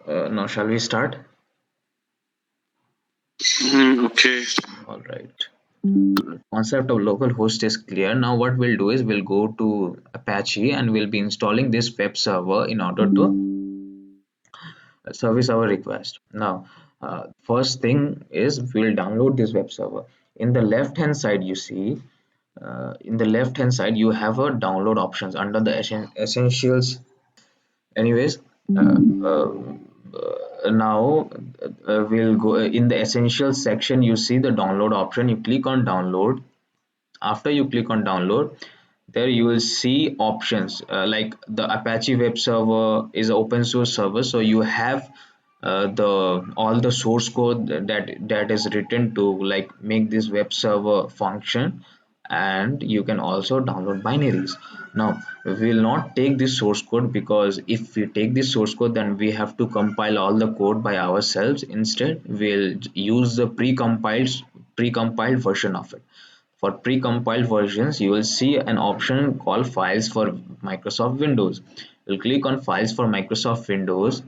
Now, shall we start? Okay. All right. Concept of local host is clear. Now, what we'll do is we'll go to Apache and we'll be installing this web server in order to service our request. Now, first thing is we'll download this web server. In the left hand side, you see, in the left hand side, you have a download options under the essentials. Anyways, uh, uh, now we'll go in the essentials section. You see the download option. You click on download. After you click on download, there you will see options like the Apache web server is an open source server, so you have the all the source code that is written to like make this web server function, and you can also download binaries. Now we will not take this source code, because if we take this source code then we have to compile all the code by ourselves. Instead we'll use the precompiled version of it. For pre-compiled versions, you will see an option called Files for Microsoft Windows. You'll click on Files for Microsoft Windows,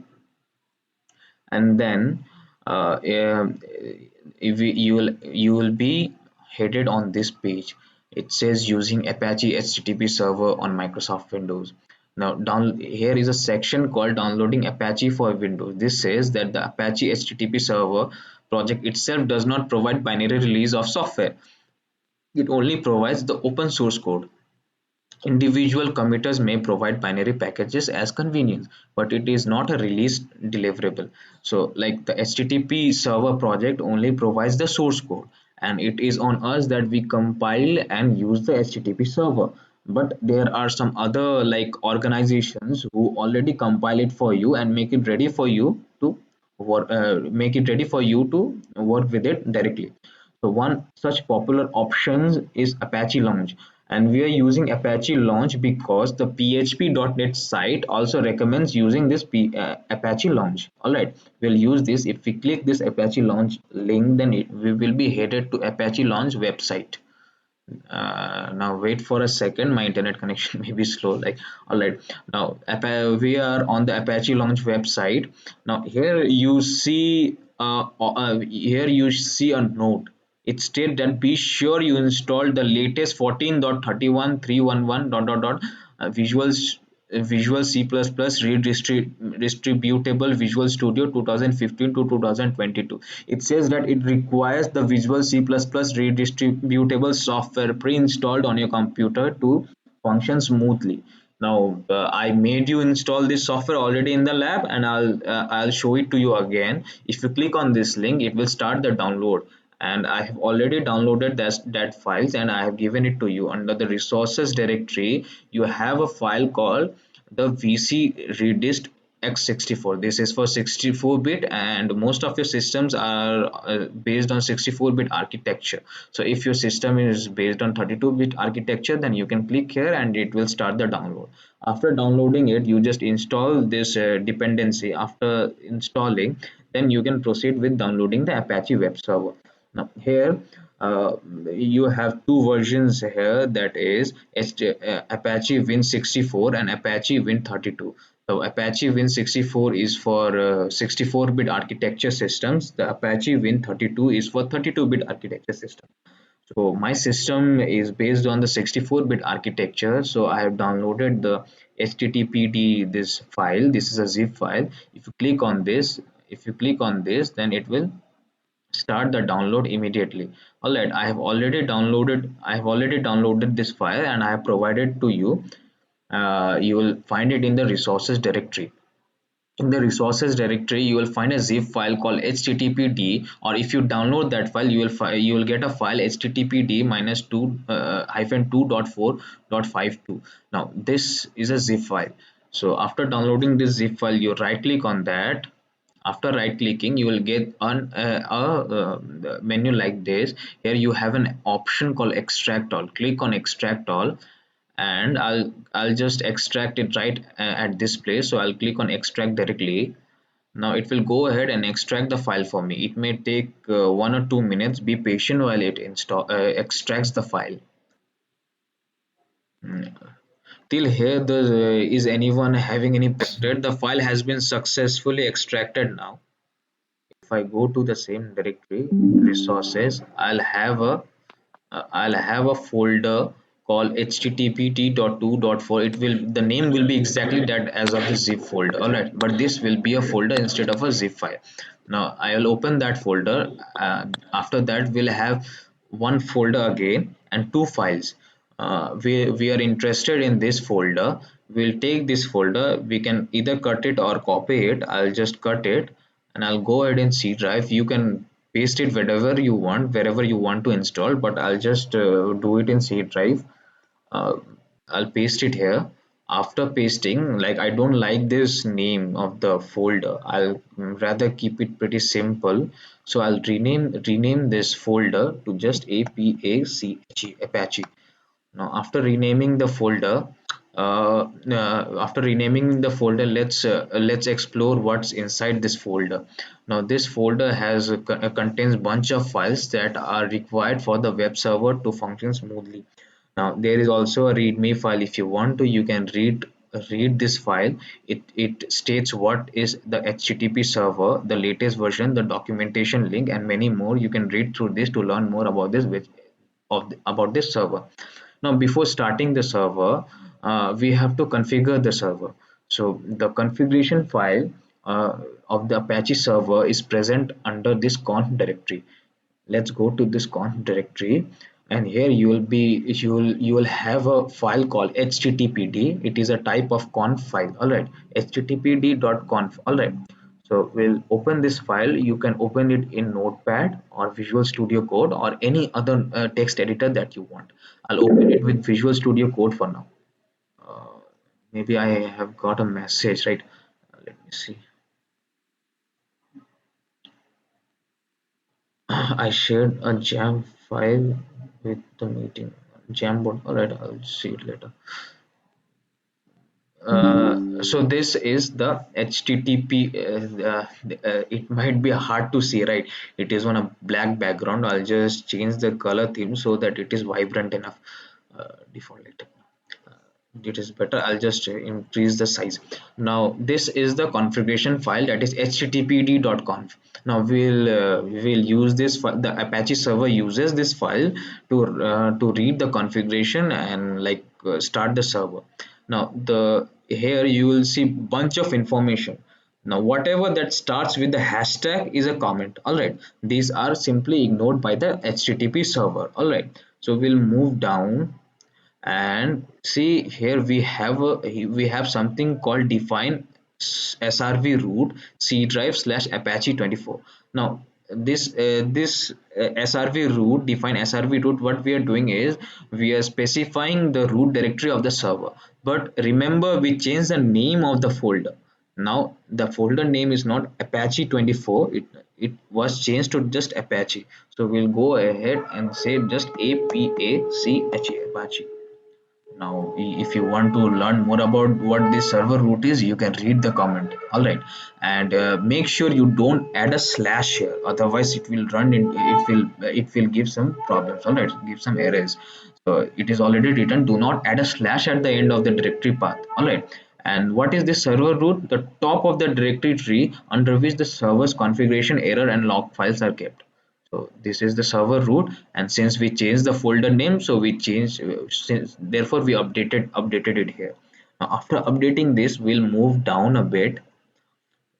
and then if you will be headed on this page. It says using Apache HTTP server on Microsoft Windows. Now down here is a section called downloading Apache for Windows. This says that the Apache HTTP server project itself does not provide binary release of software. It only provides the open source code. Individual committers may provide binary packages as convenience, but it is not a release deliverable. So, like the HTTP server project only provides the source code, and it is on us that we compile and use the HTTP server. But there are some other like organizations who already compile it for you and make it ready for you to work with it directly. So one such popular option is Apache Launch, and we are using Apache Launch because the PHP.NET site also recommends using this Apache Launch. All right, we'll use this. If we click this Apache Launch link, then we will be headed to Apache Launch website. Now wait for a second, my internet connection may be slow. Like, all right, now we are on the Apache Launch website. Now here you see a note. It states that be sure you install the latest 14.31.311 Visual C++ distributable Visual Studio 2015 to 2022. It says that it requires the Visual C++ redistributable software pre-installed on your computer to function smoothly. Now, I made you install this software already in the lab, and I'll show it to you again. If you click on this link, it will start the download, and I have already downloaded that files and I have given it to you. Under the resources directory, you have a file called the VC redist x64. This is for 64-bit, and most of your systems are based on 64-bit architecture. So if your system is based on 32-bit architecture, then you can click here and it will start the download. After downloading it, you just install this dependency. After installing, then you can proceed with downloading the Apache web server. Now here you have two versions here, that is Apache Win64 and Apache Win32. So Apache Win64 is for 64-bit architecture systems. The Apache Win32 is for 32-bit architecture system. So my system is based on the 64-bit architecture. So I have downloaded the httpd this file. This is a zip file. If you click on this, then it will start the download immediately. All right, I have already downloaded this file and I have provided to you. You will find it in the resources directory. In the resources directory, you will find a zip file called httpd, or if you download that file, you will get a file httpd minus 2 hyphen 2.4.52. Now this is a zip file. So after downloading this zip file, you right click on that. After right clicking, you will get on a menu like this. Here you have an option called extract all. Click on extract all, and I'll just extract it right at this place. So I'll click on extract directly. Now it will go ahead and extract the file for me. It may take 1 or 2 minutes. Be patient while it extracts the file. till here, is anyone having any printed? The file has been successfully extracted now. If I go to the same directory, resources, I'll have a folder called httpt://2.4. It will the name will be exactly that as of the zip folder. All right, but this will be a folder instead of a zip file. Now I'll open that folder. After that, we'll have one folder again and two files. We are interested in this folder. We'll take this folder. We can either cut it or copy it. I'll just cut it and I'll go ahead in C drive. You can paste it wherever you want to install, but I'll just do it in C drive. uh, I'll paste it here. After pasting, like, I don't like this name of the folder. I'll rather keep it pretty simple, so I'll rename this folder to just Apache. Apache. Now, after renaming the folder, let's explore what's inside this folder. Now, this folder contains bunch of files that are required for the web server to function smoothly. Now, there is also a README file. If you want to, you can read this file. It states what is the HTTP server, the latest version, the documentation link, and many more. You can read through this to learn more about about this server. Now, before starting the server, we have to configure the server. So the configuration file of the Apache server is present under this conf directory. Let's go to this conf directory, and here you will have a file called httpd. It is a type of conf file. All right, httpd.conf. All right, so we'll open this file. You can open it in Notepad or Visual Studio Code or any other text editor that you want. I'll open it with Visual Studio Code for now. uh, Maybe I have got a message, right? Let me see. I shared a jam file with the meeting. Jamboard. All right, I'll see it later. So this is the HTTP. It might be hard to see, right? It is on a black background. I'll just change the color theme so that it is vibrant enough. Default it. It is better. I'll just increase the size. Now this is the configuration file, that is httpd.conf. Now we'll use this file. The Apache server uses this file to read the configuration and start the server. Now the here you will see bunch of information. Now whatever that starts with the hashtag is a comment. All right, these are simply ignored by the HTTP server. All right, so we'll move down and see here we have something called define srv root c drive slash apache 24. Now this srv root define srv root, what we are doing is we are specifying the root directory of the server, but remember we changed the name of the folder. Now the folder name is not apache 24, it was changed to just apache. So we'll go ahead and say just apache apache. Now if you want to learn more about what this server root is, you can read the comment. All right, and make sure you don't add a slash here, otherwise it will give some problems. All right, give some errors. So it is already written, do not add a slash at the end of the directory path. All right, and what is the server root? The top of the directory tree under which the server's configuration, error, and log files are kept. So this is the server root, and since we changed the folder name, so we changed since therefore we updated it here. Now after updating this, we'll move down a bit.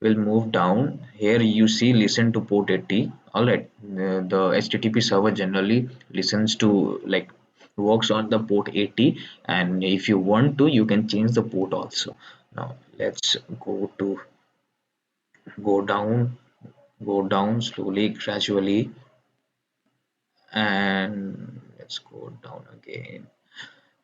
We'll move down here. You see listen to port 80. All right, the HTTP server generally listens to, like, works on the port 80, and if you want to, you can change the port also. Now let's go down go down slowly, gradually, and let's go down again.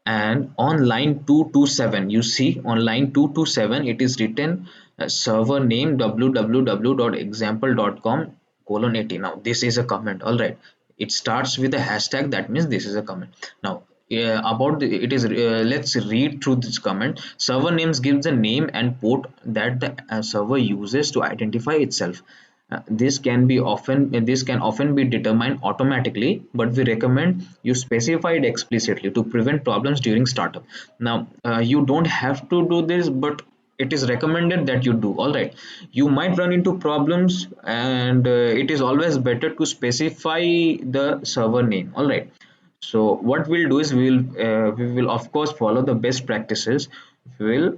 And on line 227, you see on line 227 it is written server name www.example.com colon 80. Now this is a comment. All right, it starts with a hashtag, that means this is a comment. Now it is let's read through this comment. Server names gives the name and port that the server uses to identify itself. This can often be determined automatically, but we recommend you specify it explicitly to prevent problems during startup. Now, you don't have to do this, but it is recommended that you do. All right, you might run into problems, and it is always better to specify the server name. All right. So what we'll do is we will of course follow the best practices. We'll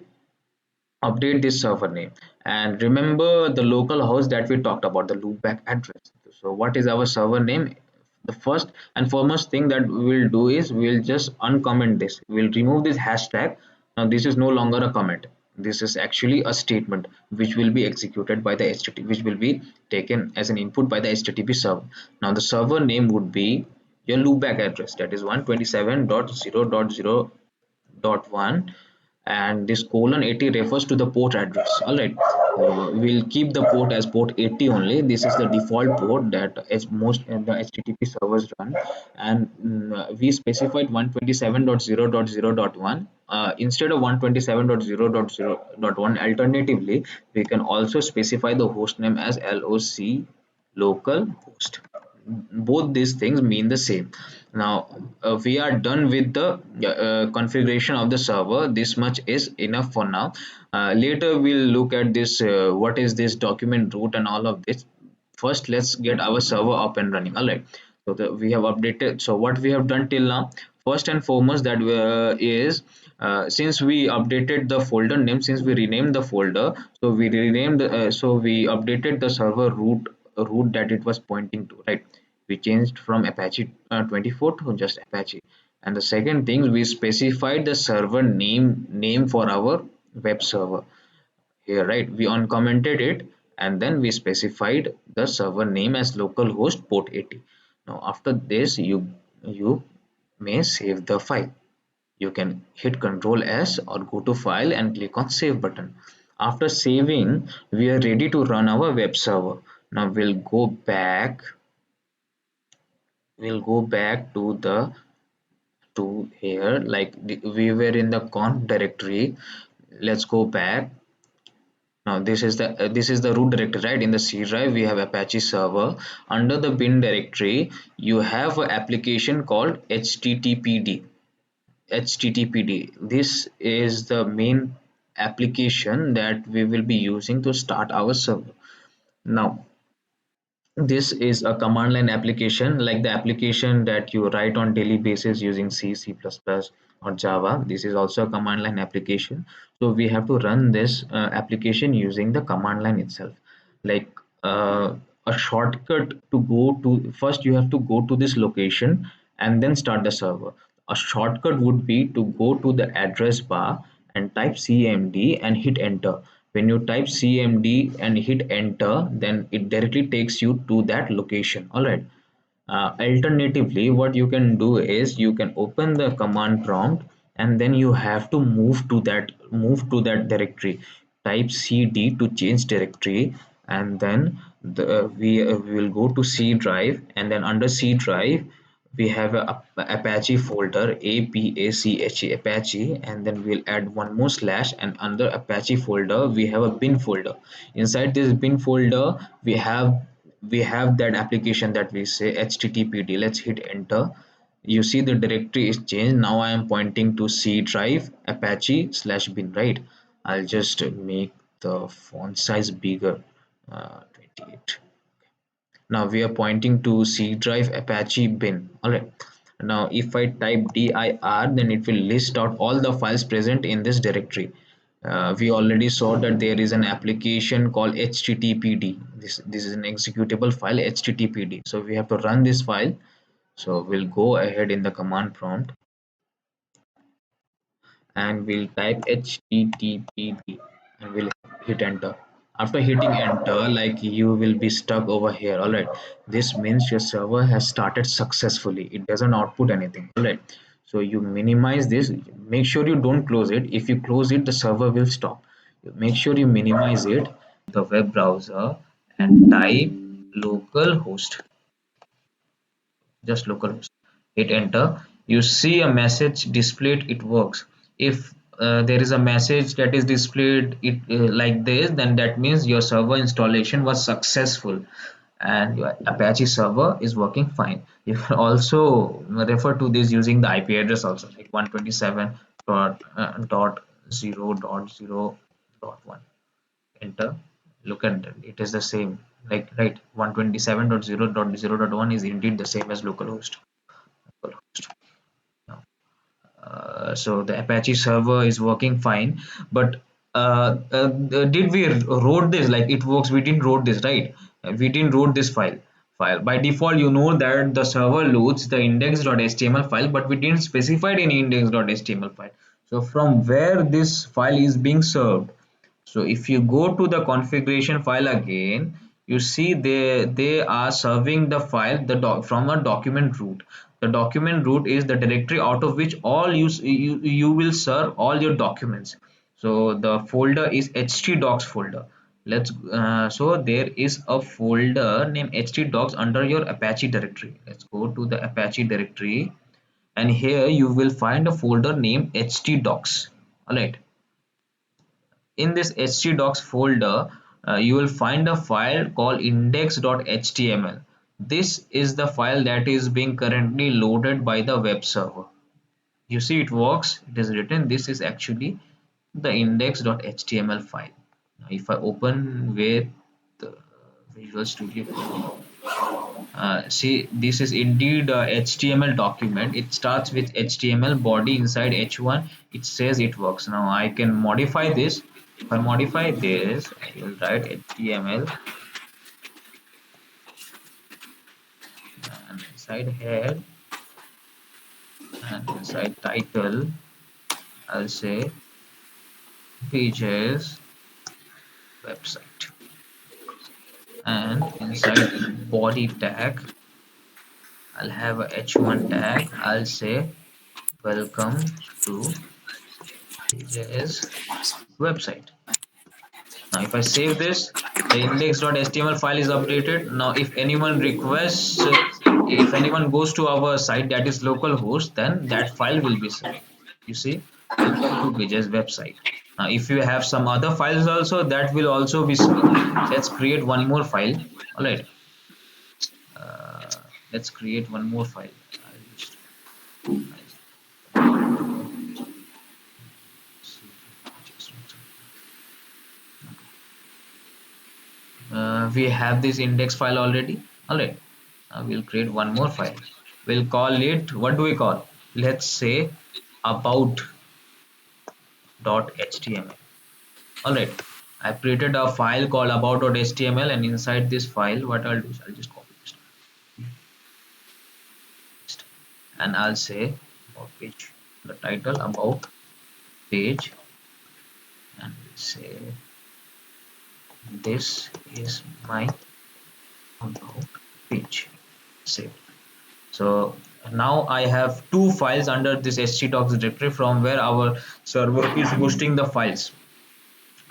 update this server name and remember the local host that we talked about, the loopback address. So what is our server name? The first and foremost thing that we'll do is we'll just uncomment this. We'll remove this hashtag. Now this is no longer a comment. This is actually a statement which will be executed by the HTTP, which will be taken as an input by the HTTP server. Now the server name would be your loopback address, that is 127.0.0.1, and this colon 80 refers to the port address. All right, we'll keep the port as port 80 only. This is the default port that is most the HTTP servers run, and we specified 127.0.0.1 instead of 127.0.0.1. Alternatively, we can also specify the host name as local host. Both these things mean the same. Now we are done with the configuration of the server. This much is enough for now. Later we'll look at this, what is this document root and all of this. First let's get our server up and running. All right, so we have updated. So what we have done till now, first and foremost, that is since we updated the folder name, since we renamed the folder, so we renamed so we updated the server root that it was pointing to, right? We changed from Apache 24 to just Apache. And the second thing, we specified the server name for our web server here, right? We uncommented it, and then we specified the server name as localhost port 80. Now after this, you may save the file. You can hit Control S or go to file and click on save button. After saving, we are ready to run our web server. Now we'll go back to here, like we were in the conf directory. Let's go back. Now this is the root directory, right? In the C drive we have Apache server. Under the bin directory you have an application called httpd. This is the main application that we will be using to start our server. Now this is a command line application, like the application that you write on daily basis using C++ or Java. This is also a command line application. So we have to run this application using the command line itself. Like a shortcut to go to, first you have to go to this location and then start the server. A shortcut would be to go to the address bar and type cmd and hit enter. When you type cmd and hit enter, then it directly takes you to that location. All right. Alternatively, what you can do is you can open the command prompt, and then you have to move to that directory. Type cd to change directory, and then we will go to C drive, and then under C drive we have a Apache folder, Apache Apache, and then we'll add one more slash, and under Apache folder we have a bin folder. Inside this bin folder we have that application that we say httpd. Let's hit enter. You see the directory is changed. Now I am pointing to C drive Apache slash bin, right? I'll just make the font size bigger, 28. Now we are pointing to C drive Apache bin. All right. Now if I type dir, then it will list out all the files present in this directory. We already saw that there is an application called httpd. This is an executable file, httpd. So we have to run this file. So we'll go ahead in the command prompt and we'll type httpd and we'll hit enter. After hitting enter, like, you will be stuck over here. All right, this means your server has started successfully. It doesn't output anything. All right, so you minimize this. Make sure you don't close it. If you close it, the server will stop. Make sure you minimize it, the web browser, and type localhost, just localhost. Hit enter. You see a message displayed. It works. If there is a message that is displayed like this, then that means your server installation was successful and your Apache server is working fine. You can also refer to this using the IP address also, like 127 dot 0 dot 0 dot 1. Enter. Look at that. It is the same. Like right, 127 dot 0 dot 0 dot 1 is indeed the same as localhost. Localhost. So the Apache server is working fine, but did we wrote this like it works? We didn't wrote this, right? We didn't wrote this file by default. You know that the server loads the index.html file, but we didn't specify any index.html file. So from where this file is being served? So if you go to the configuration file again, you see they are serving the file from a document root. The document root is the directory out of which all you will serve all your documents. So the folder is htdocs folder. So there is a folder named htdocs under your Apache directory. Let's go to the Apache directory, and here you will find a folder named htdocs. All right, in this htdocs folder, you will find a file called index.html. This is the file that is being currently loaded by the web server. You see it works, it is written, this is actually the index.html file. Now if I open with the Visual Studio Code, see this is indeed a HTML document. It starts with HTML body inside h1. It says it works. Now I can modify this. If I modify this, I will write HTML and inside head and inside title I'll say pages website, and inside body tag I'll have a h1 tag. I'll say welcome to pages website. Now if I save this, the index.html file is updated. Now if anyone requests, if anyone goes to our site that is localhost, then that file will be served. You see, welcome to pages website. Now if you have some other files also, that will also be served. Let's create one more file. All right, uh, let's create one more file. I'll just, we have this index file already. All right, we'll create one more file. We'll call it, what do we call? Let's say about.html. All right, I've created a file called about.html, and inside this file, what I'll do is I'll just copy this, and I'll say about page, the title about page, and we'll say this is my about page. Save. So now I have two files under this htdocs directory from where our server is hosting the files.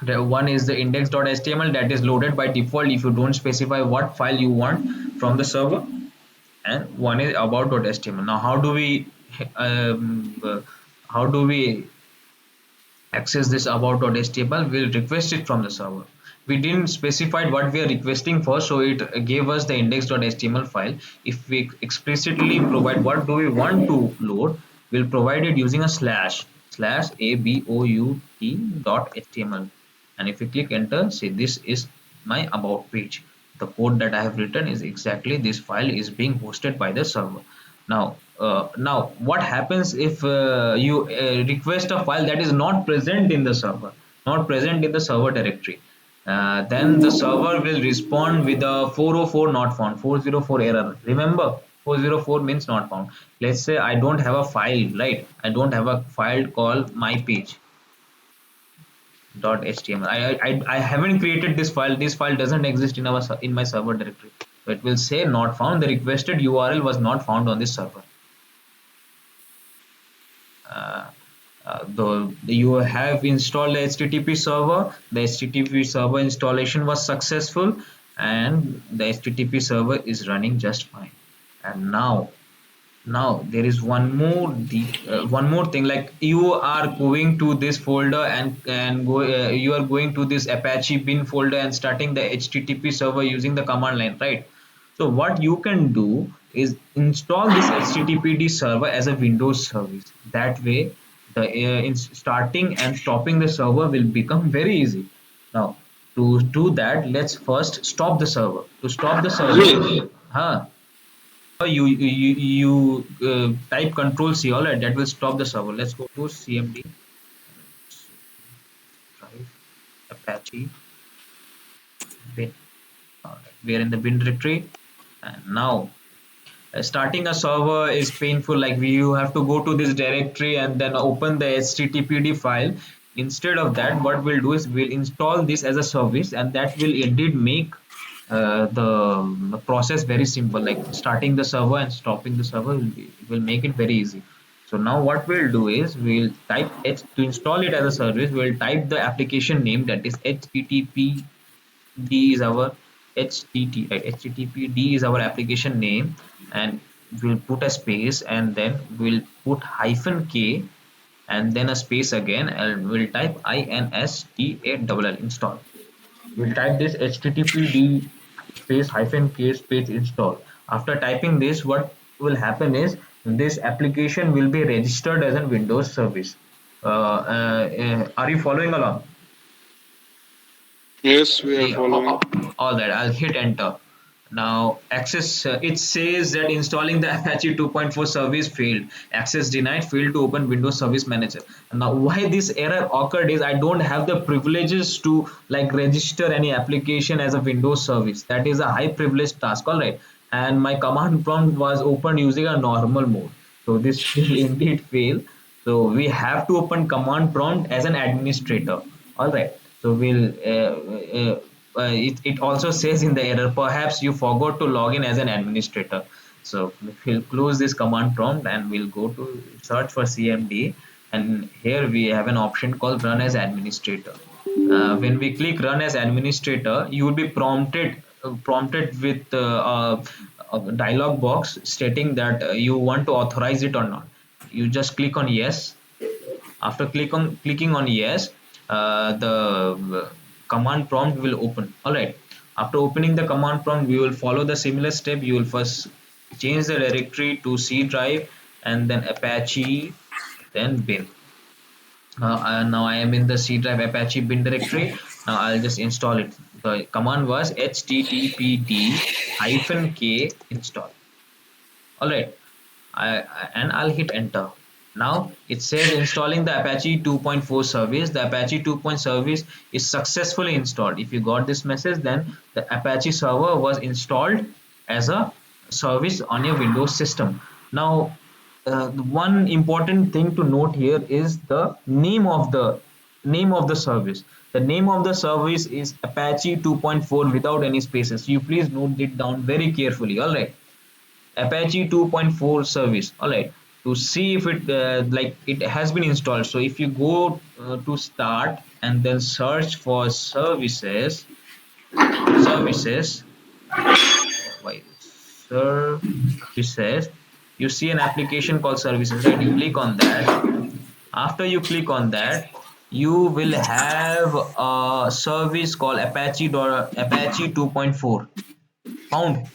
The one is the index.html that is loaded by default if you don't specify what file you want from the server, and one is about.html. Now how do we access this about.html? We'll request it from the server. We didn't specify what we are requesting for, so it gave us the index.html file. If we explicitly provide what do we want to load, we'll provide it using a slash about.html, and if you click enter, see this is my about page. The code that I have written is exactly this file is being hosted by the server. Now what happens if you request a file that is not present in the server, not present in the server directory? Then the server will respond with a 404 not found, 404 error. Remember, 404 means not found. Let's say I don't have a file, right? I don't have a file called my page .html. I haven't created this file. This file doesn't exist in my server directory. So it will say not found. The requested URL was not found on this server. Though you have installed the HTTP server, the HTTP server installation was successful, and the HTTP server is running just fine. And now Now there is one more thing, like you are going to this folder and go you are going to this Apache bin folder and starting the HTTP server using the command line, right? So what you can do is install this HTTPD server as a Windows service. That way the in starting and stopping the server will become very easy. Now to do that, let's first stop the server. To stop the server, huh, you type control C, all right, that will stop the server. Let's go to cmd drive Apache bin. All right, we are in the bin directory, and now starting a server is painful. Like you have to go to this directory and then open the httpd file. Instead of that, what we'll do is we'll install this as a service, and that will indeed make the process very simple. Like starting the server and stopping the server will make it very easy. So now what we'll do is we'll type h to install it as a service. We'll type the application name, that is http d is our htt, right? httpd is our application name, and we'll put a space and then we'll put hyphen k and then a space again, and we'll type install. Install. We'll type this httpd space hyphen k space install. After typing this, what will happen is this application will be registered as a Windows service. Are you following along? Yes, we are Yeah, following. all that. I'll hit enter. Now, access, it says that installing the Apache 2.4 service failed. Access denied, failed to open Windows Service Manager. Now, why this error occurred is I don't have the privileges to like register any application as a Windows service. That is a high privilege task, all right. And my command prompt was opened using a normal mode. So this will indeed fail. So we have to open command prompt as an administrator. All right. So it also says in the error, perhaps you forgot to log in as an administrator. So we'll close this command prompt and we'll go to search for CMD. And here we have an option called run as administrator. When we click run as administrator, you will be prompted with a dialog box stating that you want to authorize it or not. You just click on yes. After clicking on yes, the command prompt will open. All right. After opening the command prompt, we will follow the similar step. You will first change the directory to C drive and then Apache, then bin. Now I am in the C drive Apache bin directory. Now I'll just install it. The command was httpd hyphen k install. All right. And I'll hit enter. Now it says installing the Apache 2.4 service. The Apache 2.0 service is successfully installed. If you got this message, then the Apache server was installed as a service on your Windows system. Now, one important thing to note here is the name of the service. The name of the service is Apache 2.4 without any spaces. You please note it down very carefully. All right. Apache 2.4 service. All right. To see if it like it has been installed. So if you go to start and then search for services, why services, you see an application called services, right? You click on that. After you click on that, you will have a service called Apache 2.4. Found.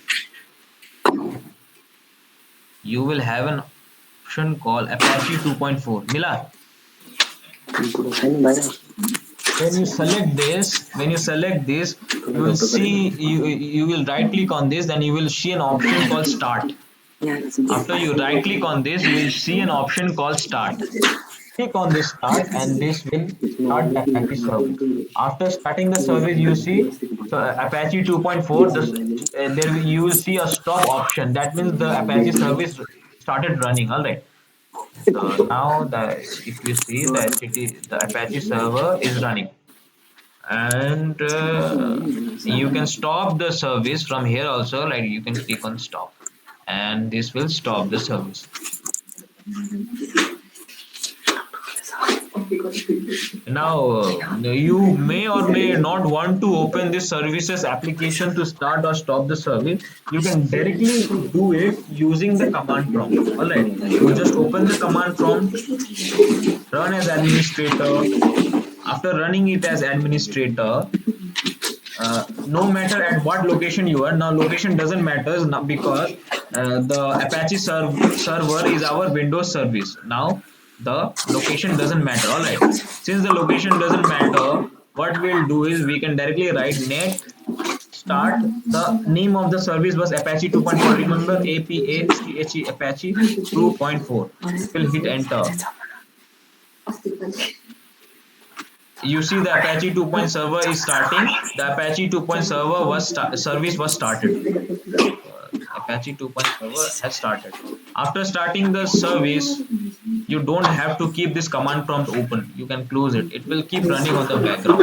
You will have an option called Apache 2.4. Mila, when you select this, you will see you will right click on this, then you will see an option called start. After you right click on this, you will see an option called start. Click on this start and this will start the Apache service. After starting the service, you see so Apache 2.4, this, there you will see a stop option. That means the Apache service started running. All right. So now the if you see the Apache server is running, and you can stop the service from here also. Like you can click on stop, and this will stop the service. Now, you may or may not want to open this services application to start or stop the service. You can directly do it using the command prompt. All right. You just open the command prompt, run as administrator. After running it as administrator, no matter at what location you are, now location doesn't matter now because the Apache server is our Windows service. Now the location doesn't matter. All right. Since the location doesn't matter, what we'll do is we can directly write net start. The name of the service was Apache 2.4. Remember APACHE Apache 2.4. We'll hit enter. You see the Apache 2.0 server is starting. The Apache 2.0 server service was started. Apache 2.0 server has started. After starting the service, you don't have to keep this command prompt open. You can close it. It will keep running on the background.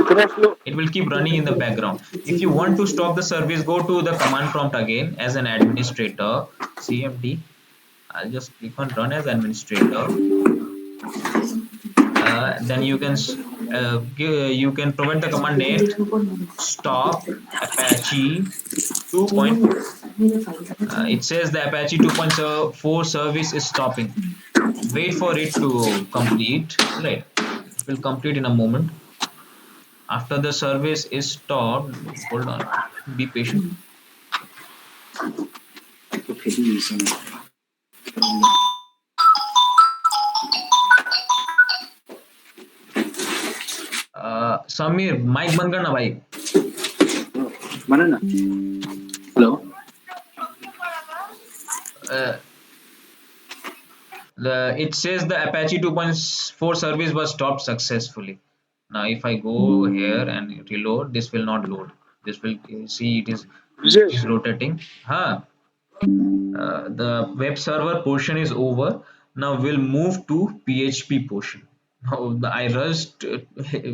It will keep running in the background. If you want to stop the service, go to the command prompt again as an administrator. CMD. I'll just click on run as administrator. Then you can provide the command net stop Apache 2.4. It says the Apache 2.4 service is stopping. Wait for it to complete. Right, it will complete in a moment. After the service is stopped, hold on, be patient. Sameer mic बंद करना भाई mana na hello it says the Apache 2.4 service was stopped successfully. Now if I go here and reload, this will not load. This will see it is rotating. Huh. The web server portion is over. Now we'll move to PHP portion. Now I rushed